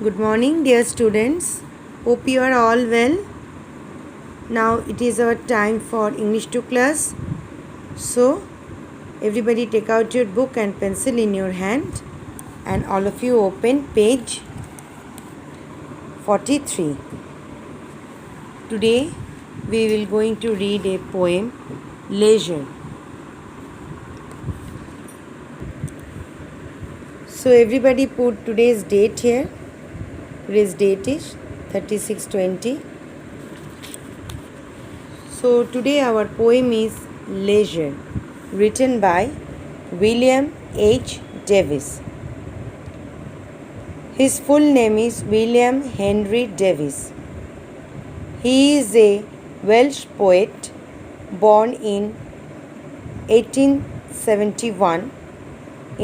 Good morning, dear students. Hope you are all well. Now it is our time for English 2 class. So, everybody take out your book and pencil in your hand, and all of you open page 43. Today we will going to read a poem, Leisure. So everybody put today's date here. Today's date is 36/20. So today our poem is Leisure, written by William H. Davies. His full name is William Henry Davies. He is a Welsh poet born in 1871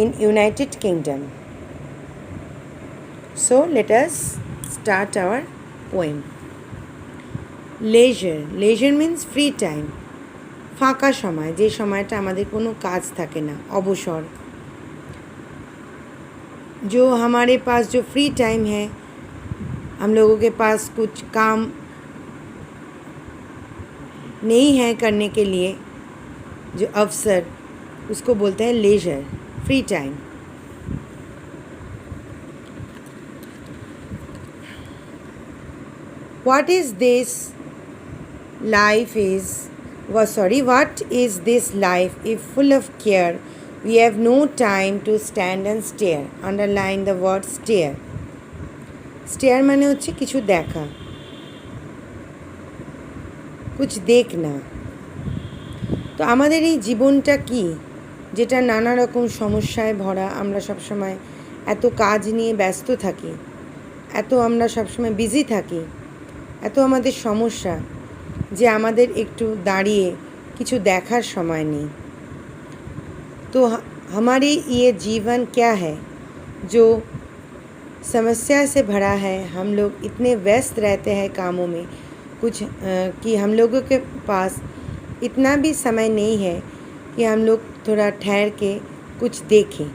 in United Kingdom. So let us start our poem. Leisure means free time. ফাঁকা সময়, যে সময়টা আমাদের কোনো কাজ থাকে না, অবসর। जो हमारे पास जो फ्री टाइम है, हम लोगों के पास कुछ काम नहीं है करने के लिए, जो अवसर, उसको बोलते हैं leisure, free time. What is this life if full of care we have no time to stand and stare? Underline the word stare. Stare মানে হচ্ছে কিছু দেখা, कुछ देखना। তো আমাদের এই জীবনটা কি, যেটা নানা রকম সমস্যায় ভরা। আমরা সবসময় এত কাজ নিয়ে ব্যস্ত থাকি, এত আমরা সবসময় বিজি থাকি, এত আমাদের সমস্যা যে আমাদের একটু দাঁড়িয়ে কিছু দেখার সময় নেই। तो हमारी ये जीवन क्या है जो समस्या से भरा है। हम लोग इतने व्यस्त रहते हैं कामों में कुछ कि हम लोगों के पास इतना भी समय नहीं है कि हम लोग थोड़ा ठहर के कुछ देखें।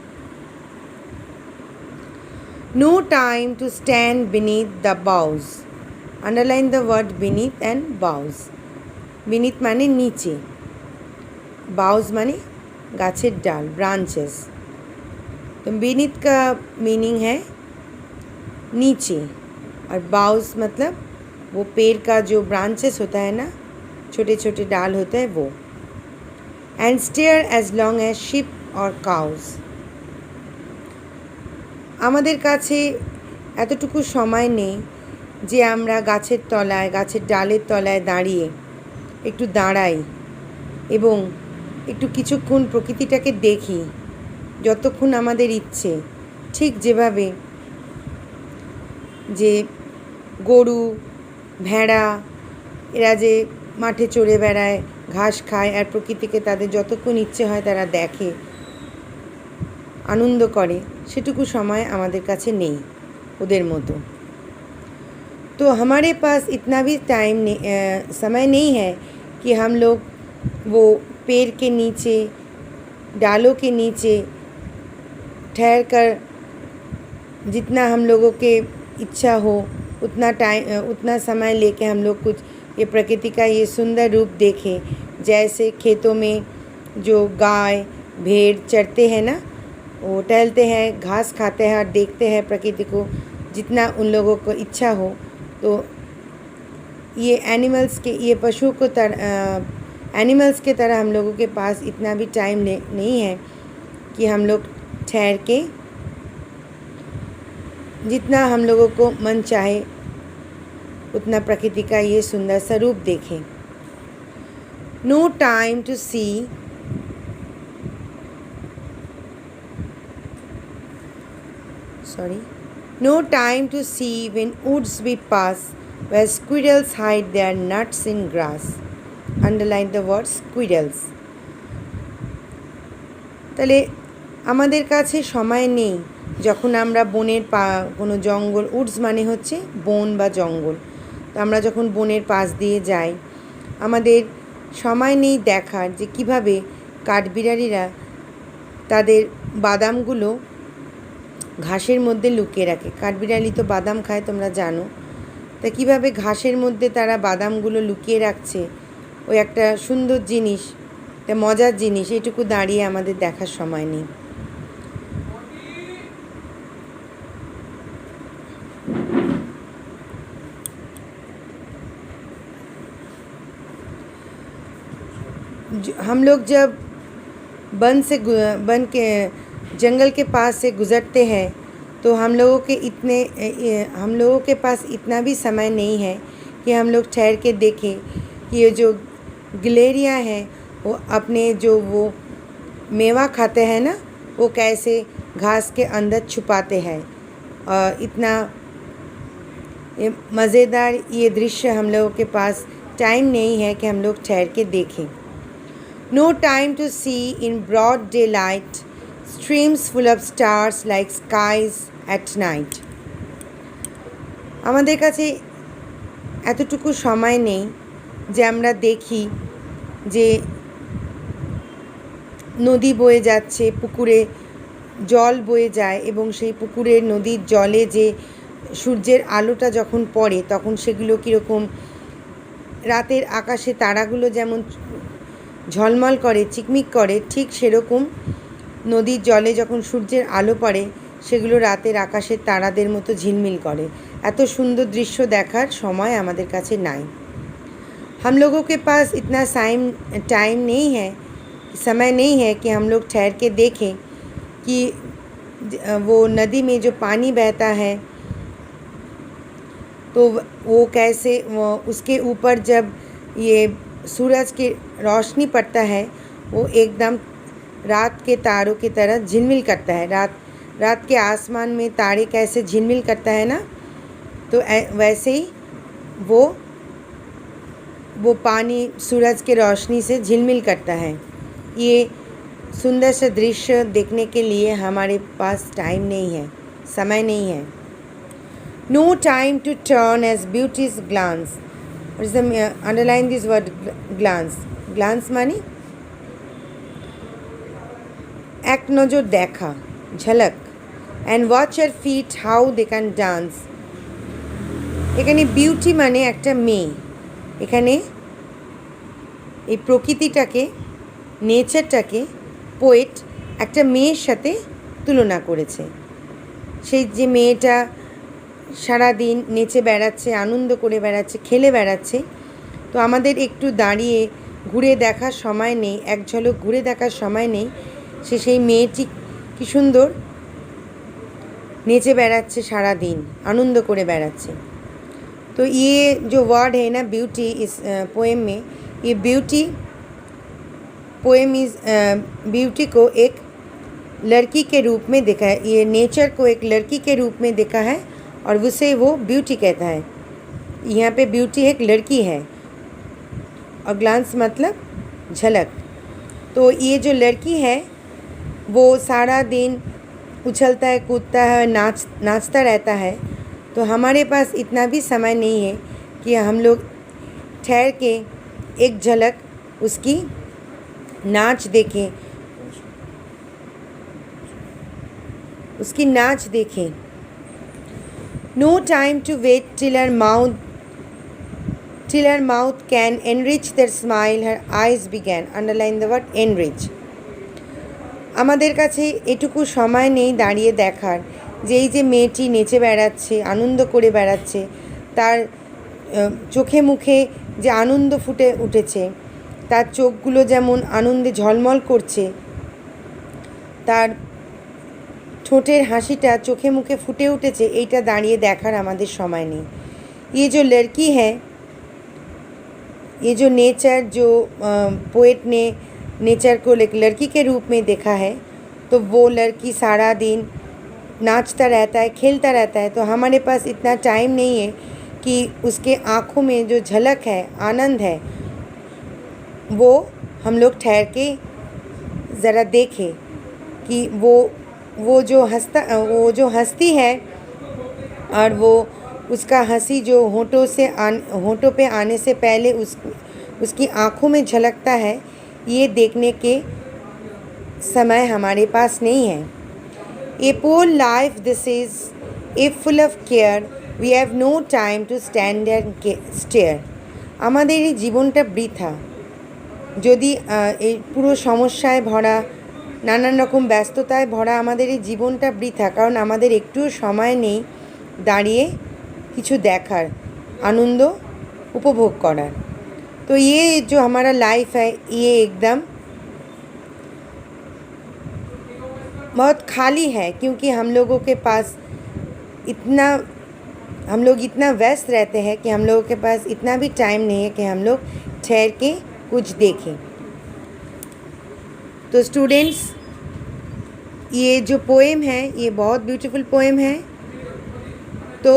No time to stand beneath the boughs. Underline the word beneath and boughs. Beneath माने नीचे, boughs माने गाछेर डाल, branches। तो beneath का मीनिंग है नीचे, और boughs मतलब वो पेड़ का जो branches होता है ना, छोटे छोटे डाल होते हैं वो। And stare as long as sheep or cows. আমাদের কাছে এতটুকু সময় নেই যে আমরা গাছের তলায়, গাছের ডালের তলায় দাঁড়িয়ে একটু দাঁড়াই এবং একটু কিছুক্ষণ প্রকৃতিটাকে দেখি, যতক্ষণ আমাদের ইচ্ছে। ঠিক যেভাবে যে গরু, ভেড়া এরা যে মাঠে চড়ে বেড়ায়, ঘাস খায়, আর প্রকৃতিকে তাদের যতক্ষণ ইচ্ছে হয় তারা দেখে, আনন্দ করে, সেটুকু সময় আমাদের কাছে নেই ওদের মতো। तो हमारे पास इतना भी समय नहीं है कि हम लोग वो पेड़ के नीचे, डालों के नीचे ठहर कर जितना हम लोगों के इच्छा हो उतना समय लेके हम लोग कुछ ये प्रकृति का ये सुंदर रूप देखें। जैसे खेतों में जो गाय भेड़ चरते हैं ना, वो टहलते हैं, घास खाते हैं और देखते हैं प्रकृति को, जितना उन लोगों को इच्छा हो। तो ये ये पशुओं को एनिमल्स के तरह हम लोगों के पास इतना भी टाइम नहीं है कि हम लोग ठहर के जितना हम लोगों को मन चाहे उतना प्रकृति का ये सुंदर सा रूप देखें। No time to see No time to see when woods we pass, where squirrels hide their nuts in grass. Underline the word squirrels. তাহলে আমাদের কাছে সময় নেই যখন আমরা বনের কোনো জঙ্গল, উডস মানে হচ্ছে বন বা জঙ্গল, তো আমরা যখন বনের পাশ দিয়ে যাই, আমাদের সময় নেই দেখার যে কীভাবে কাঠবিড়ালিরা তাদের বাদামগুলো ঘাসের মধ্যে লুকিয়ে রাখে। কাঠবিড়ালি তো বাদাম খায়, তোমরা জানো। তা কীভাবে ঘাসের মধ্যে তারা বাদামগুলো লুকিয়ে রাখছে, ওই একটা সুন্দর জিনিস, একটা মজার জিনিস, এটুকু দাঁড়িয়ে আমাদের দেখার সময় নেই। हम लोग जब वन के जंगल के पास से गुज़रते हैं तो हम लोगों के पास इतना भी समय नहीं है कि हम लोग ठहर के देखें कि ये जो गिलहरियाँ हैं वो अपने जो वो मेवा खाते हैं ना, वो कैसे घास के अंदर छुपाते हैं। इतना मज़ेदार ये दृश्य हम लोगों के पास टाइम नहीं है कि हम लोग ठहर के देखें। No time to see in broad daylight streams full of stars like skies at night. আমাদের কাছে এতটুকু সময় নেই যে আমরা দেখি যে নদী বয়ে যাচ্ছে, পুকুরে জল বয়ে যায় এবং সেই পুকুরের নদীর জলে যে সূর্যের আলোটা যখন পড়ে তখন সেগুলো কীরকম রাতের আকাশে তারাগুলো যেমন ঝলমল করে, চিকমিক করে, ঠিক সেরকম নদীর জলে যখন সূর্যের আলো पड़े সেগুলো রাতের আকাশের তারাদের মতো ঝিলমিল করে। এত সুন্দর দৃশ্য দেখার সময় আমাদের কাছে নাই। हम लोगों के पास इतना टाइम नहीं है, समय नहीं है कि हम लोग ठहर के देखें कि वो नदी में जो पानी बहता है तो वो कैसे उसके ऊपर जब ये सूरज की रोशनी पड़ता है वो एकदम रात के तारों की तरह झिलमिल करता है। रात के आसमान में तारे कैसे झिलमिल करता है ना, तो वैसे ही वो पानी सूरज के रोशनी से झिलमिल करता है। ये सुंदर सा दृश्य देखने के लिए हमारे पास टाइम नहीं है, समय नहीं है। No time to turn as beauty's glance. Underline this word glance. Glance मानी এক নজর দেখা, ঝলক। and watch your feet how they can dance. এখানে বিউটি মানে একটা মেয়ে। এখানে এই প্রকৃতিটাকে, নেচারটাকে পোয়েট একটা মেয়ের সাথে তুলনা করেছে। সেই যে মেয়েটা সারাদিন নেচে বেড়াচ্ছে, আনন্দ করে বেড়াচ্ছে, খেলে বেড়াচ্ছে, তো আমাদের একটু দাঁড়িয়ে ঘুরে দেখার সময় নেই, এক ঝলক ঘুরে দেখার সময় নেই সেই মেয়েটি কি সুন্দর নেচে বেড়াচ্ছে, সারাদিন आनंद করে বেড়াচ্ছে। तो ये जो वर्ड है ना ब्यूटी इस पोएम में, ये ब्यूटी को एक लड़की के रूप में देखा है। ये नेचर को एक लड़की के रूप में देखा है और उसे वो ब्यूटी कहता है। यहाँ पे ब्यूटी एक लड़की है और ग्लांस मतलब झलक। तो ये जो लड़की है वो सारा दिन उछलता है, कूदता है, नाचता रहता है। तो हमारे पास इतना भी समय नहीं है कि हम लोग ठहर के एक झलक उसकी नाच देखें, उसकी नाच देखें। No time to wait till her mouth can enrich their smile, her eyes began. Underline the word enrich. আমাদের কাছে এটুকু সময় নেই দাঁড়িয়ে দেখার যে এই যে মেয়েটি নেচে বেড়াচ্ছে, আনন্দ করে বেড়াচ্ছে, তার চোখে মুখে যে আনন্দ ফুটে উঠেছে, তার চোখগুলো যেমন আনন্দে ঝলমল করছে, তার ঠোঁটের হাসিটা চোখে মুখে ফুটে उठेছে, এইটা দাঁড়িয়ে দেখার আমাদের সময় নেই। ये जो लड़की है, ये जो नेचर, जो पोएट ने नेचर को एक लड़की के रूप में देखा है, तो वो लड़की सारा दिन नाचता रहता है, खेलता रहता है। तो हमारे पास इतना टाइम नहीं है कि उसके आँखों में जो झलक है, आनंद है, वो हम लोग ठहर के ज़रा देखें कि वो जो हंसती है और वो उसका हंसी जो होंठों पे आने से पहले उसकी आँखों में झलकता है, ये देखने के समय हमारे पास नहीं है। A poor life this is, if full of care, we have no time to stand and stare. আমাদের এই জীবনটা বৃথা যদি এই পুরো সমস্যায় ভরা, নানান রকম ব্যস্ততায় ভরা আমাদের এই জীবনটা বৃথা, কারণ আমাদের একটুও সময় নেই দাঁড়িয়ে কিছু দেখার, আনন্দ उपभोग करार। तो ये जो हमारा लाइफ है ये एकदम बहुत खाली है, क्योंकि हम लोगों के पास हम लोग इतना व्यस्त रहते हैं कि हम लोगों के पास इतना भी टाइम नहीं है कि हम लोग ठहर के कुछ देखें। तो स्टूडेंट्स, ये जो पोएम है ये बहुत ब्यूटीफुल पोएम है। तो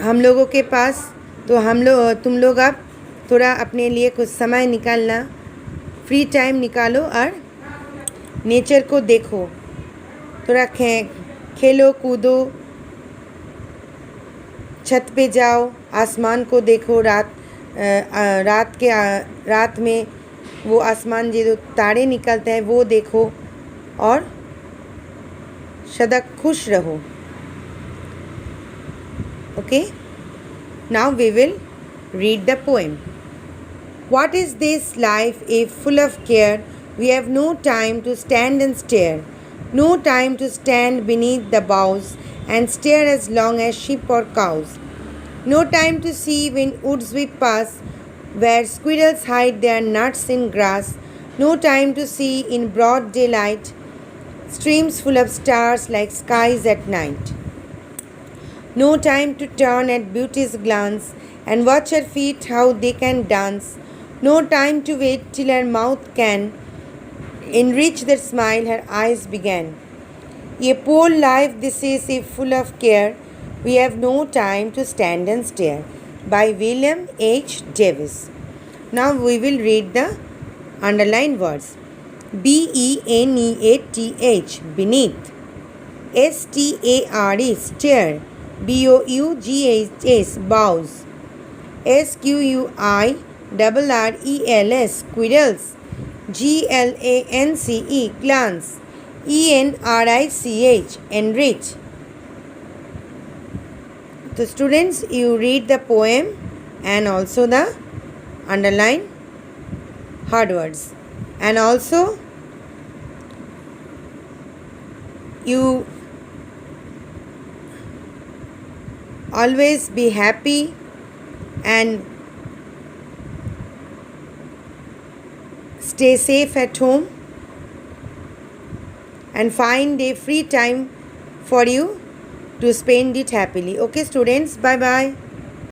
हम लोगों के पास तुम लोग अब थोड़ा अपने लिए कुछ समय निकालना, फ्री टाइम निकालो और नेचर को देखो, थोड़ा खेलो कूदो, छत पे जाओ, आसमान को देखो, रात में वो आसमान जो तारे निकलते हैं वो देखो और सदा खुश रहो। Okay, now we will read the poem. What is this life if full of care? We have no time to stand and stare, no time to stand beneath the boughs and stare as long as sheep or cows, no time to see when woods we pass where squirrels hide their nuts in grass, no time to see in broad daylight streams full of stars like skies at night. No time to turn at beauty's glance and watch her feet how they can dance. No time to wait till her mouth can enrich their smile her eyes began. A poor life this is if full of care, we have no time to stand and stare. By William H. Davis. Now we will read the underlined words. BENEATH, beneath. STARE, stare. BOUGHS, boughs. SQUIRRELS, squirrels. GLANCE, glance. ENRICH, enrich. So students, you read the poem and also the underline hard words, and also you always be happy and stay safe at home and find a free time for you to spend it happily. Okay students, bye bye.